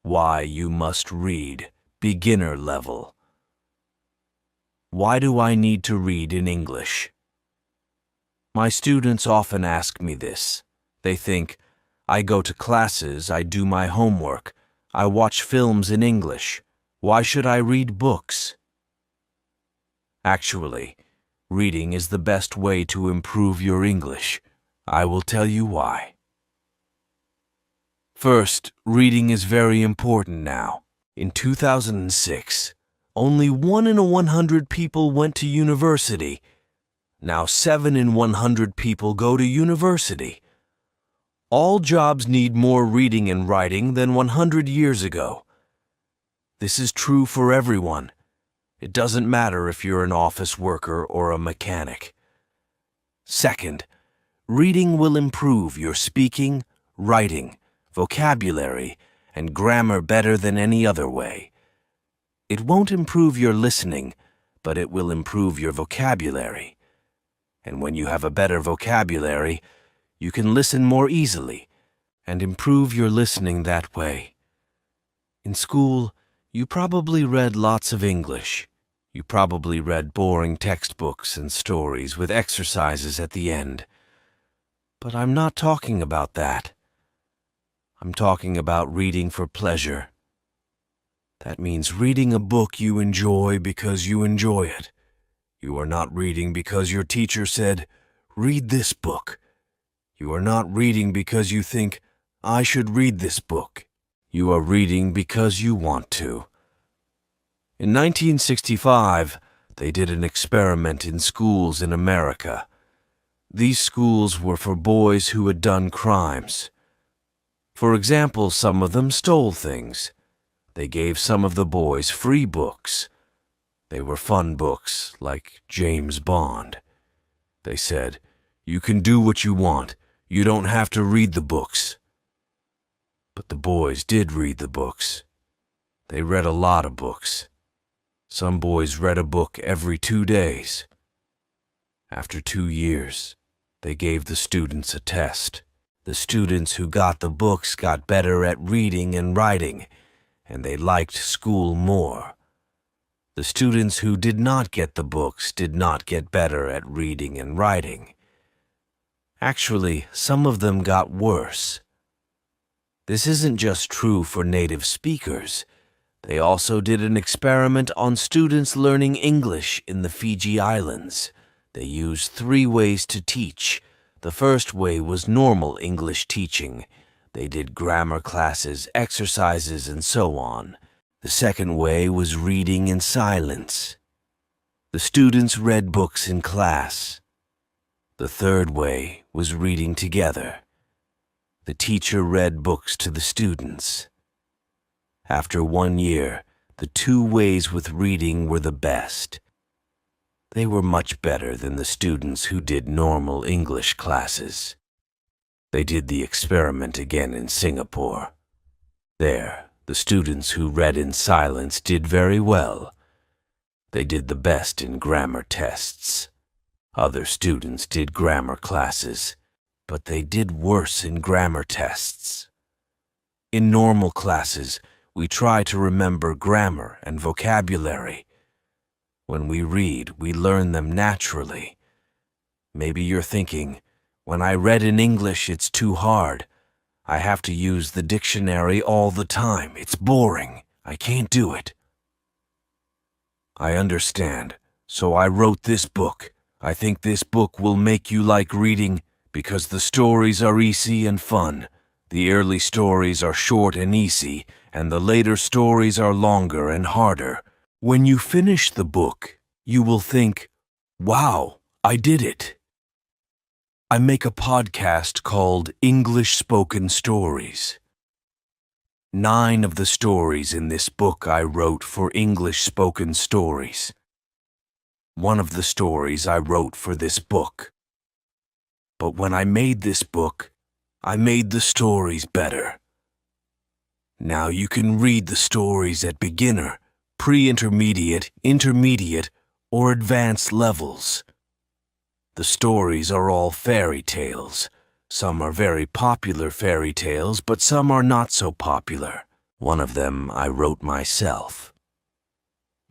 Why you must read, beginner level. Why do I need to read in English? My students often ask me this. They think, I go to classes, I do my homework, I watch films in English. Why should I read books? Actually, reading is the best way to improve your English. I will tell you why. First, reading is very important now. In 2006, only 1 in 100 people went to university. Now 7 in 100 people go to university. All jobs need more reading and writing than 100 years ago. This is true for everyone. It doesn't matter if you're an office worker or a mechanic. Second, reading will improve your speaking, writing, vocabulary, and grammar better than any other way. It won't improve your listening, but it will improve your vocabulary. And when you have a better vocabulary, you can listen more easily and improve your listening that way. In school, you probably read lots of English. You probably read boring textbooks and stories with exercises at the end. But I'm not talking about that. I'm talking about reading for pleasure. That means reading a book you enjoy because you enjoy it. You are not reading because your teacher said, "Read this book." You are not reading because you think, "I should read this book." You are reading because you want to. In 1965, they did an experiment in schools in America. These schools were for boys who had done crimes. For example, some of them stole things. They gave some of the boys free books. They were fun books, like James Bond. They said, "You can do what you want. You don't have to read the books." But the boys did read the books. They read a lot of books. Some boys read a book every 2 days. After 2 years, they gave the students a test. The students who got the books got better at reading and writing, and they liked school more. The students who did not get the books did not get better at reading and writing. Actually, some of them got worse. This isn't just true for native speakers. They also did an experiment on students learning English in the Fiji Islands. They used 3 ways to teach. The first way was normal English teaching. They did grammar classes, exercises, and so on. The second way was reading in silence. The students read books in class. The third way was reading together. The teacher read books to the students. After 1 year, the 2 ways with reading were the best. They were much better than the students who did normal English classes. They did the experiment again in Singapore. There, the students who read in silence did very well. They did the best in grammar tests. Other students did grammar classes, but they did worse in grammar tests. In normal classes, we try to remember grammar and vocabulary. When we read, we learn them naturally. Maybe you're thinking, when I read in English, it's too hard. I have to use the dictionary all the time. It's boring. I can't do it. I understand, so I wrote this book. I think this book will make you like reading because the stories are easy and fun. The early stories are short and easy, and the later stories are longer and harder. When you finish the book, you will think, "Wow, I did it." I make a podcast called English Spoken Stories. 9 of the stories in this book I wrote for English Spoken Stories. 1 of the stories I wrote for this book. But when I made this book, I made the stories better. Now you can read the stories at beginner, pre-intermediate, intermediate, or advanced levels. The stories are all fairy tales. Some are very popular fairy tales, but some are not so popular. One of them I wrote myself.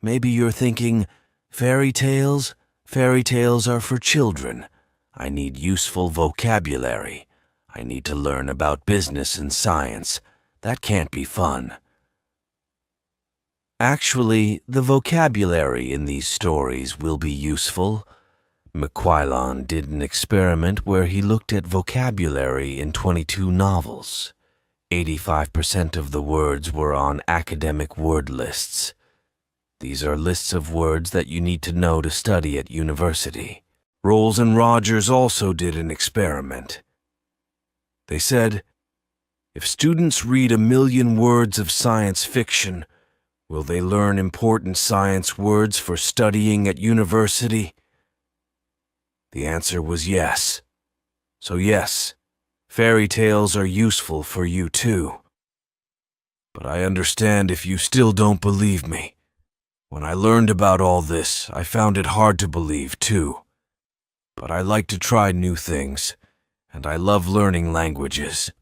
Maybe you're thinking, fairy tales? Fairy tales are for children. I need useful vocabulary. I need to learn about business and science. That can't be fun. Actually, the vocabulary in these stories will be useful. McQuillan did an experiment where he looked at vocabulary in 22 novels. 85% of the words were on academic word lists. These are lists of words that you need to know to study at university. Rolls and Rogers also did an experiment. They said, if students read 1,000,000 words of science fiction, will they learn important science words for studying at university? The answer was yes. So yes, fairy tales are useful for you too. But I understand if you still don't believe me. When I learned about all this, I found it hard to believe too. But I like to try new things, and I love learning languages.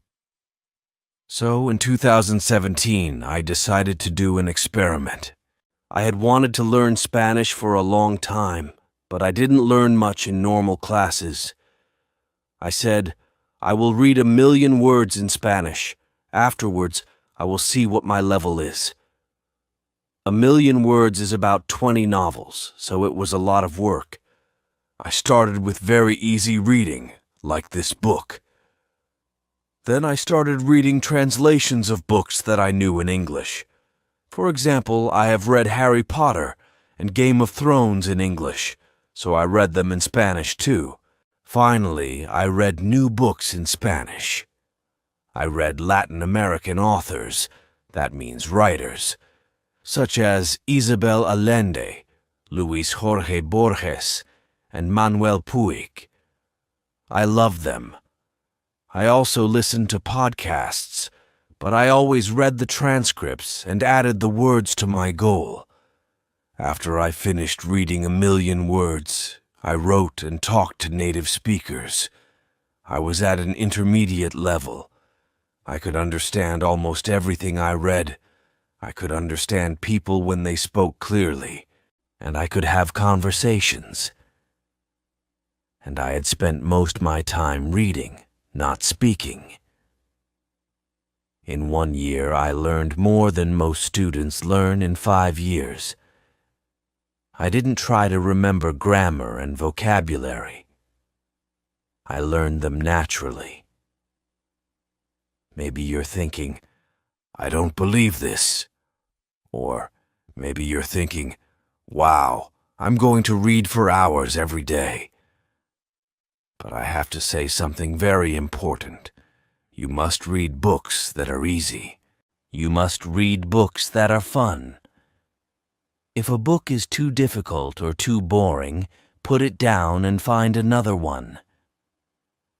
So in 2017, I decided to do an experiment. I had wanted to learn Spanish for a long time, but I didn't learn much in normal classes. I said, I will read 1,000,000 words in Spanish. Afterwards, I will see what my level is. 1,000,000 words is about 20 novels, so it was a lot of work. I started with very easy reading, like this book. Then I started reading translations of books that I knew in English. For example, I have read Harry Potter and Game of Thrones in English, so I read them in Spanish too. Finally, I read new books in Spanish. I read Latin American authors, that means writers, such as Isabel Allende, Luis Jorge Borges, and Manuel Puig. I love them. I also listened to podcasts, but I always read the transcripts and added the words to my goal. After I finished reading 1,000,000 words, I wrote and talked to native speakers. I was at an intermediate level. I could understand almost everything I read. I could understand people when they spoke clearly, and I could have conversations. And I had spent most my time reading, not speaking. In 1 year, I learned more than most students learn in 5 years. I didn't try to remember grammar and vocabulary. I learned them naturally. Maybe you're thinking, I don't believe this. Or maybe you're thinking, wow, I'm going to read for hours every day. But I have to say something very important. You must read books that are easy. You must read books that are fun. If a book is too difficult or too boring, put it down and find another one.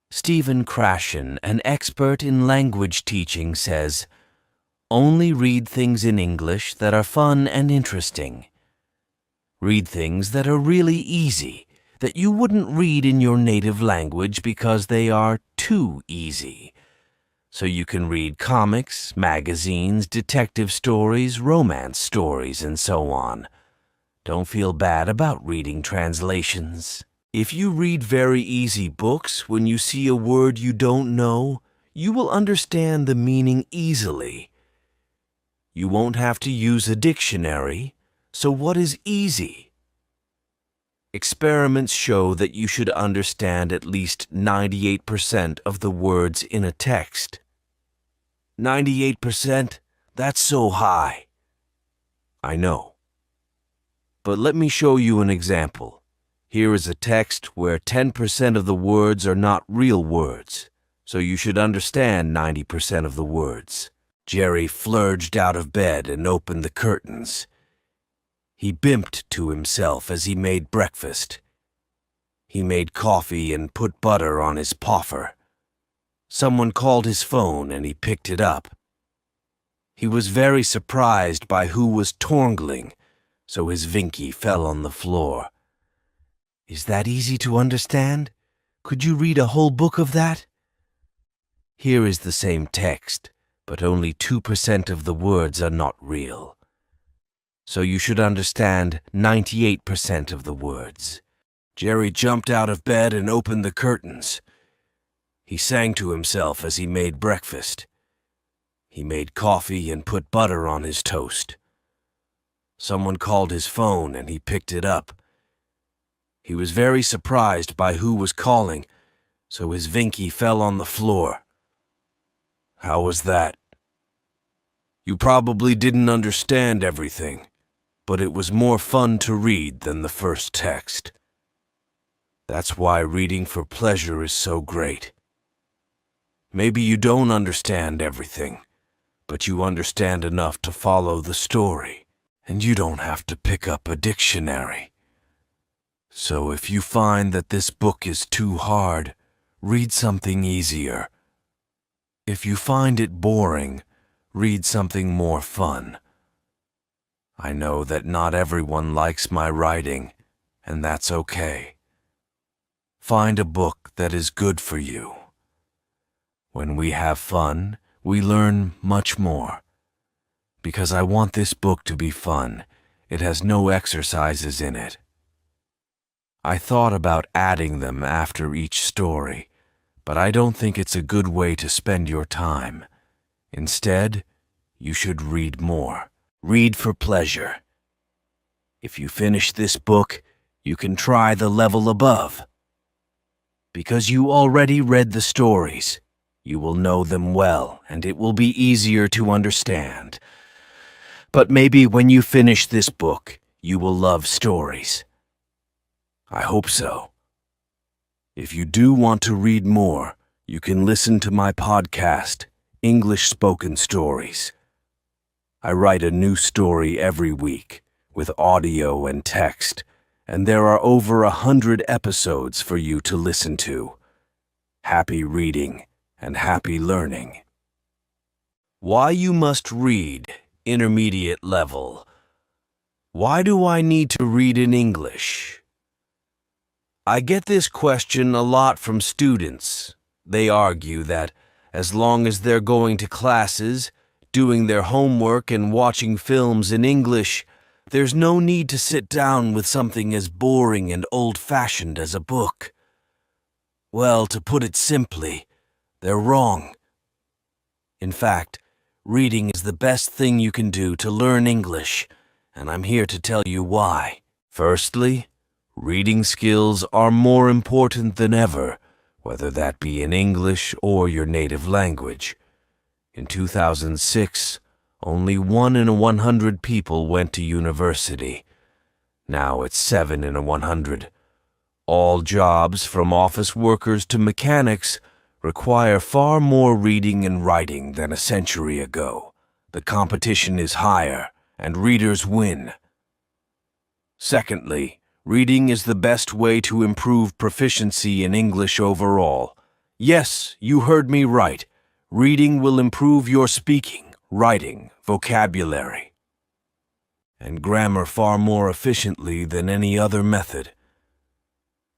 Stephen Krashen, an expert in language teaching, says, only read things in English that are fun and interesting. Read things that are really easy, that you wouldn't read in your native language because they are too easy. So you can read comics, magazines, detective stories, romance stories, and so on. Don't feel bad about reading translations. If you read very easy books, when you see a word you don't know, you will understand the meaning easily. You won't have to use a dictionary, so what is easy? Experiments show that you should understand at least 98% of the words in a text. 98%? That's so high. I know. But let me show you an example. Here is a text where 10% of the words are not real words, so you should understand 90% of the words. Jerry flurged out of bed and opened the curtains. He bimped to himself as he made breakfast. He made coffee and put butter on his poffer. Someone called his phone and he picked it up. He was very surprised by who was torngling, so his Vinky fell on the floor. Is that easy to understand? Could you read a whole book of that? Here is the same text, but only 2% of the words are not real. So you should understand 98% of the words. Jerry jumped out of bed and opened the curtains. He sang to himself as he made breakfast. He made coffee and put butter on his toast. Someone called his phone and he picked it up. He was very surprised by who was calling, so his Vinky fell on the floor. How was that? You probably didn't understand everything, but it was more fun to read than the first text. That's why reading for pleasure is so great. Maybe you don't understand everything, but you understand enough to follow the story, and you don't have to pick up a dictionary. So if you find that this book is too hard, read something easier. If you find it boring, read something more fun. I know that not everyone likes my writing, and that's okay. Find a book that is good for you. When we have fun, we learn much more. Because I want this book to be fun, it has no exercises in it. I thought about adding them after each story, but I don't think it's a good way to spend your time. Instead, you should read more. Read for pleasure. If you finish this book, you can try the level above. Because you already read the stories, you will know them well, and it will be easier to understand. But maybe when you finish this book, you will love stories. I hope so. If you do want to read more, you can listen to my podcast, English Spoken Stories. I write a new story every week, with audio and text, and there are over 100 episodes for you to listen to. Happy reading and happy learning. Why you must read, intermediate level. Why do I need to read in English? I get this question a lot from students. They argue that as long as they're going to classes, doing their homework and watching films in English, there's no need to sit down with something as boring and old-fashioned as a book. Well, to put it simply, they're wrong. In fact, reading is the best thing you can do to learn English, and I'm here to tell you why. Firstly, reading skills are more important than ever, whether that be in English or your native language. In 2006, only 1 in 100 people went to university. Now it's 7 in 100. All jobs, from office workers to mechanics, require far more reading and writing than a century ago. The competition is higher, and readers win. Secondly, reading is the best way to improve proficiency in English overall. Yes, you heard me right. Reading will improve your speaking, writing, vocabulary, and grammar far more efficiently than any other method.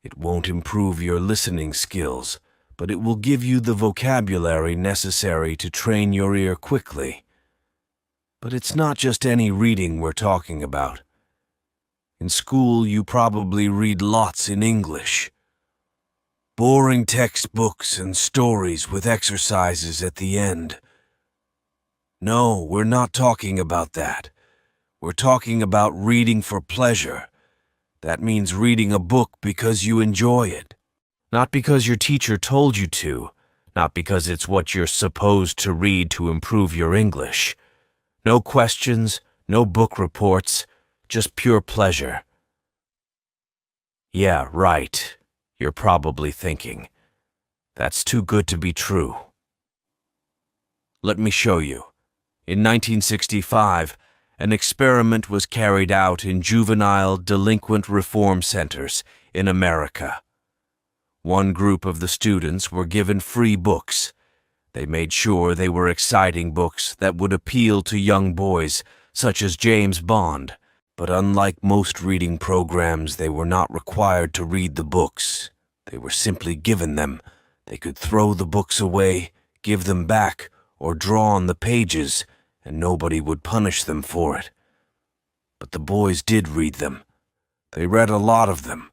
It won't improve your listening skills, but it will give you the vocabulary necessary to train your ear quickly. But it's not just any reading we're talking about. In school, you probably read lots in English. Boring textbooks and stories with exercises at the end. No, we're not talking about that. We're talking about reading for pleasure. That means reading a book because you enjoy it. Not because your teacher told you to. Not because it's what you're supposed to read to improve your English. No questions, no book reports, just pure pleasure. Yeah, right, you're probably thinking. That's too good to be true. Let me show you. In 1965, an experiment was carried out in juvenile delinquent reform centers in America. One group of the students were given free books. They made sure they were exciting books that would appeal to young boys, such as James Bond. But unlike most reading programs, they were not required to read the books. They were simply given them. They could throw the books away, give them back, or draw on the pages, and nobody would punish them for it. But the boys did read them. They read a lot of them.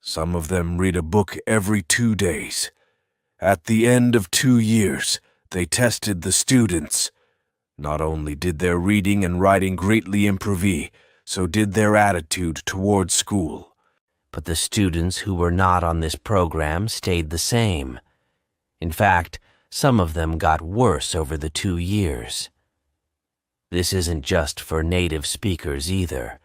Some of them read a book every 2 days. At the end of 2 years, they tested the students. Not only did their reading and writing greatly improve, so did their attitude toward school. But the students who were not on this program stayed the same. In fact, some of them got worse over the 2 years. This isn't just for native speakers either.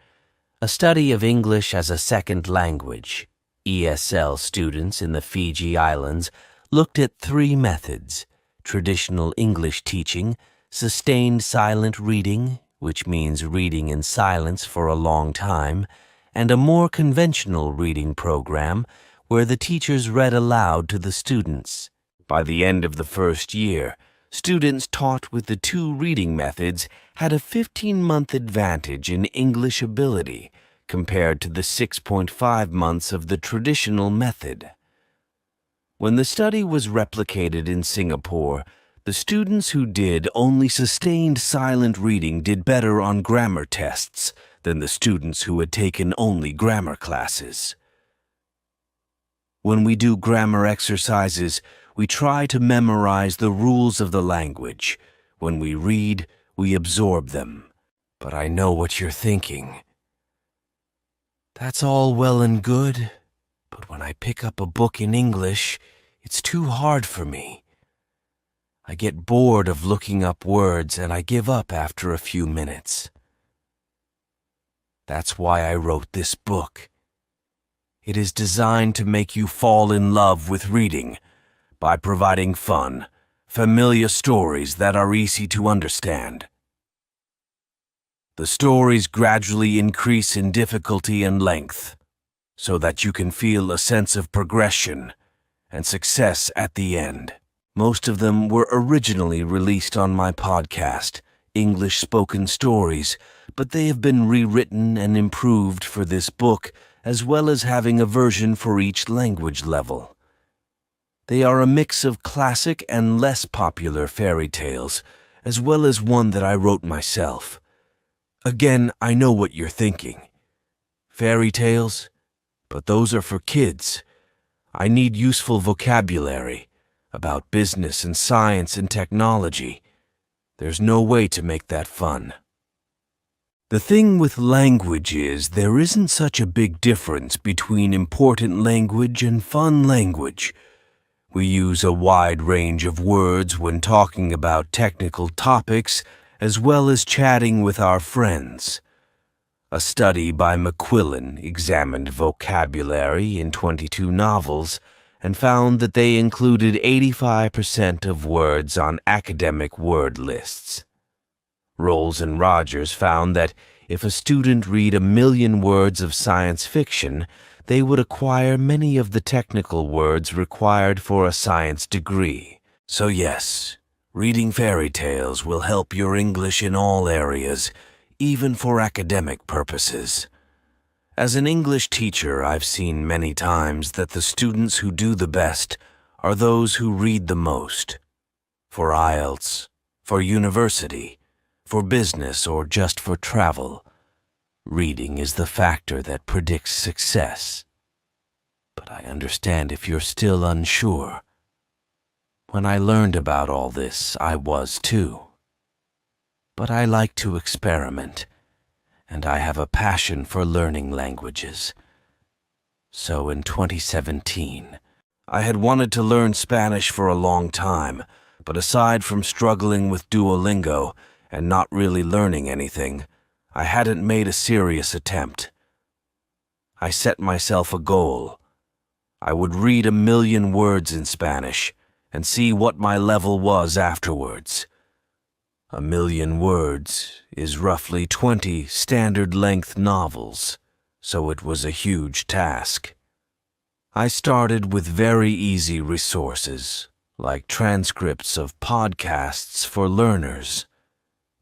A study of English as a second language, ESL students in the Fiji Islands looked at 3 methods: traditional English teaching, sustained silent reading, which means reading in silence for a long time, and a more conventional reading program where the teachers read aloud to the students. By the end of the first year, students taught with the 2 reading methods had a 15-month advantage in English ability compared to the 6.5 months of the traditional method. When the study was replicated in Singapore, the students who did only sustained silent reading did better on grammar tests than the students who had taken only grammar classes. When we do grammar exercises, we try to memorize the rules of the language. When we read, we absorb them. But I know what you're thinking. That's all well and good, but when I pick up a book in English, it's too hard for me. I get bored of looking up words and I give up after a few minutes. That's why I wrote this book. It is designed to make you fall in love with reading by providing fun, familiar stories that are easy to understand. The stories gradually increase in difficulty and length so that you can feel a sense of progression and success at the end. Most of them were originally released on my podcast, English Spoken Stories, but they have been rewritten and improved for this book, as well as having a version for each language level. They are a mix of classic and less popular fairy tales, as well as one that I wrote myself. Again, I know what you're thinking. Fairy tales? But those are for kids. I need useful vocabulary about business and science and technology. There's no way to make that fun. The thing with language is there isn't such a big difference between important language and fun language. We use a wide range of words when talking about technical topics as well as chatting with our friends. A study by McQuillan examined vocabulary in 22 novels and found that they included 85% of words on academic word lists. Rolls and Rogers found that if a student read 1 million words of science fiction, they would acquire many of the technical words required for a science degree. So yes, reading fairy tales will help your English in all areas, even for academic purposes. As an English teacher, I've seen many times that the students who do the best are those who read the most. For IELTS, for university, for business, or just for travel, reading is the factor that predicts success. But I understand if you're still unsure. When I learned about all this, I was too. But I like to experiment, and I have a passion for learning languages. So in 2017, I had wanted to learn Spanish for a long time, but aside from struggling with Duolingo and not really learning anything, I hadn't made a serious attempt. I set myself a goal. I would read 1 million words in Spanish and see what my level was afterwards. 1 million words is roughly 20 standard-length novels, so it was a huge task. I started with very easy resources, like transcripts of podcasts for learners,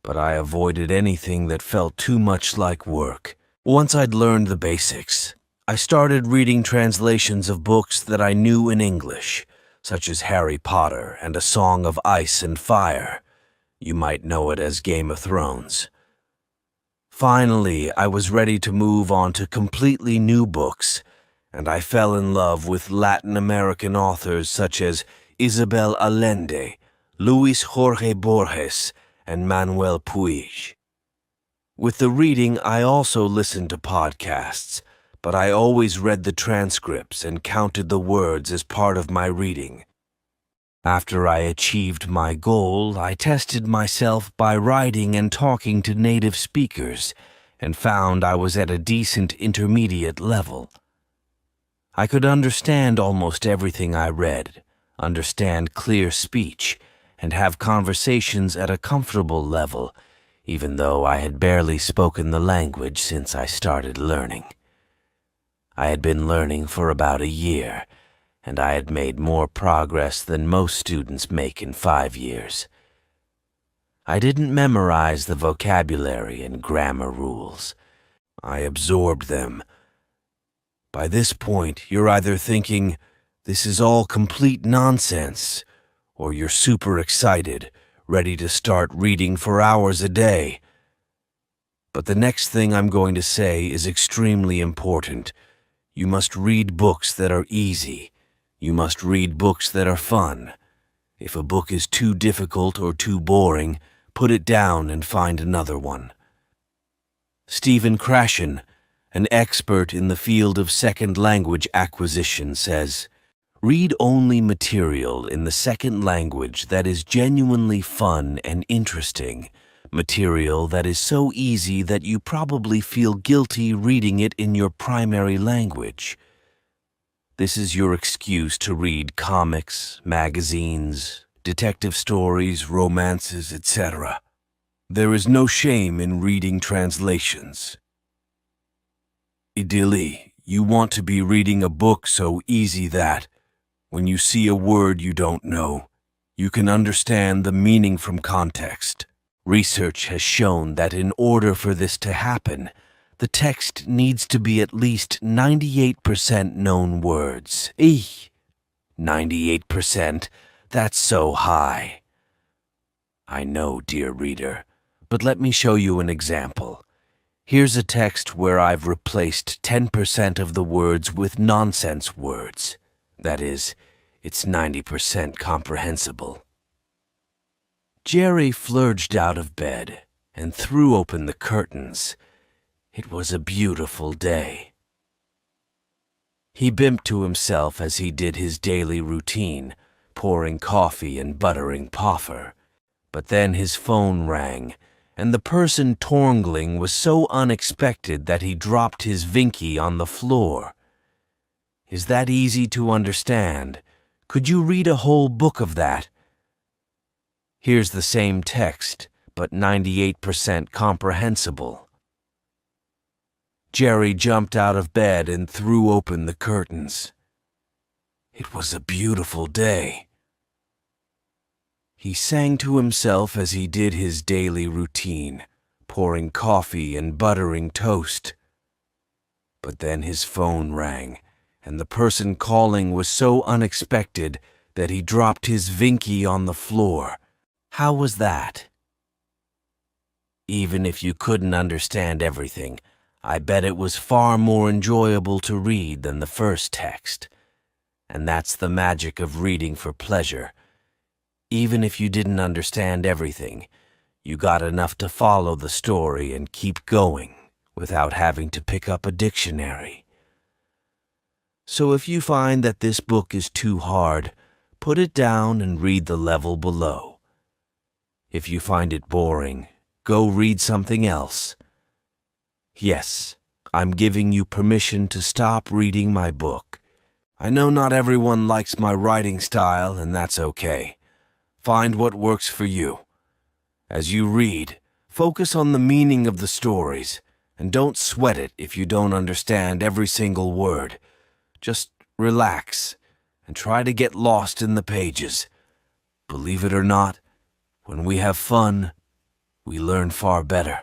but I avoided anything that felt too much like work. Once I'd learned the basics, I started reading translations of books that I knew in English, such as Harry Potter and A Song of Ice and Fire. You might know it as Game of Thrones. Finally, I was ready to move on to completely new books, and I fell in love with Latin American authors such as Isabel Allende, Luis Jorge Borges, and Manuel Puig. With the reading, I also listened to podcasts, but I always read the transcripts and counted the words as part of my reading. After I achieved my goal, I tested myself by writing and talking to native speakers and found I was at a decent intermediate level. I could understand almost everything I read, understand clear speech, and have conversations at a comfortable level, even though I had barely spoken the language since I started learning. I had been learning for about a year, and I had made more progress than most students make in 5 years. I didn't memorize the vocabulary and grammar rules. I absorbed them. By this point, you're either thinking, this is all complete nonsense, or you're super excited, ready to start reading for hours a day. But the next thing I'm going to say is extremely important. You must read books that are easy. You must read books that are fun. If a book is too difficult or too boring, put it down and find another one. Stephen Krashen, an expert in the field of second language acquisition, says, "Read only material in the second language that is genuinely fun and interesting, material that is so easy that you probably feel guilty reading it in your primary language. This is your excuse to read comics, magazines, detective stories, romances, etc. There is no shame in reading translations. Ideally, you want to be reading a book so easy that, when you see a word you don't know, you can understand the meaning from context. Research has shown that in order for this to happen, the text needs to be at least 98% known words. 98%? That's so high. I know, dear reader, but let me show you an example. Here's a text where I've replaced 10% of the words with nonsense words. That is, it's 90% comprehensible. Jerry flurged out of bed and threw open the curtains. It was a beautiful day. He bimped to himself as he did his daily routine, pouring coffee and buttering poffer. But then his phone rang, and the person torngling was so unexpected that he dropped his Vinky on the floor. Is that easy to understand? Could you read a whole book of that? Here's the same text, but 98% comprehensible. Jerry jumped out of bed and threw open the curtains. It was a beautiful day. He sang to himself as he did his daily routine, pouring coffee and buttering toast. But then his phone rang, and the person calling was so unexpected that he dropped his Vinky on the floor. How was that? Even if you couldn't understand everything, I bet it was far more enjoyable to read than the first text. And that's the magic of reading for pleasure. Even if you didn't understand everything, you got enough to follow the story and keep going without having to pick up a dictionary. So if you find that this book is too hard, put it down and read the level below. If you find it boring, go read something else. Yes, I'm giving you permission to stop reading my book. I know not everyone likes my writing style, and that's okay. Find what works for you. As you read, focus on the meaning of the stories, and don't sweat it if you don't understand every single word. Just relax and try to get lost in the pages. Believe it or not, when we have fun, we learn far better.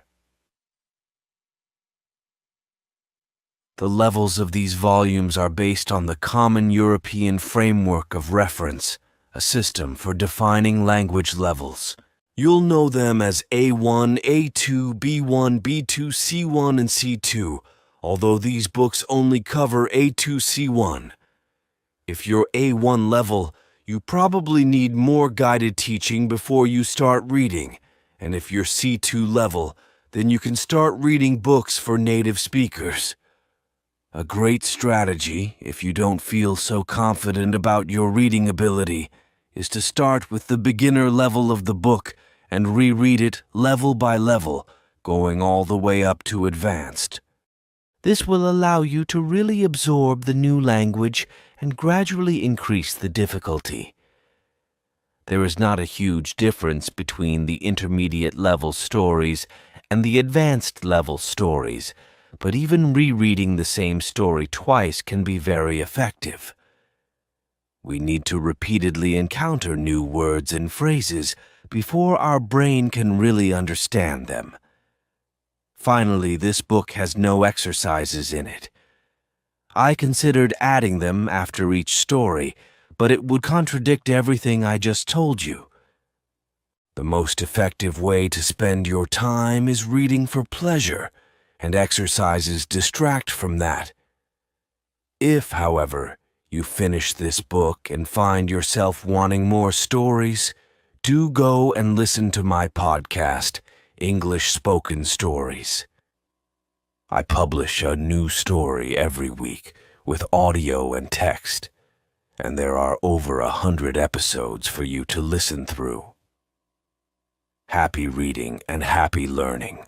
The levels of these volumes are based on the Common European Framework of Reference, a system for defining language levels. You'll know them as A1, A2, B1, B2, C1, and C2, although these books only cover A2, C1. If you're A1 level, you probably need more guided teaching before you start reading, and if you're C2 level, then you can start reading books for native speakers. A great strategy, if you don't feel so confident about your reading ability, is to start with the beginner level of the book and reread it level by level, going all the way up to advanced. This will allow you to really absorb the new language and gradually increase the difficulty. There is not a huge difference between the intermediate level stories and the advanced level stories, but even rereading the same story twice can be very effective. We need to repeatedly encounter new words and phrases before our brain can really understand them. Finally, this book has no exercises in it. I considered adding them after each story, but it would contradict everything I just told you. The most effective way to spend your time is reading for pleasure, and exercises distract from that. If, however, you finish this book and find yourself wanting more stories, do go and listen to my podcast, English Spoken Stories. I publish a new story every week with audio and text, and there are over 100 episodes for you to listen through. Happy reading and happy learning.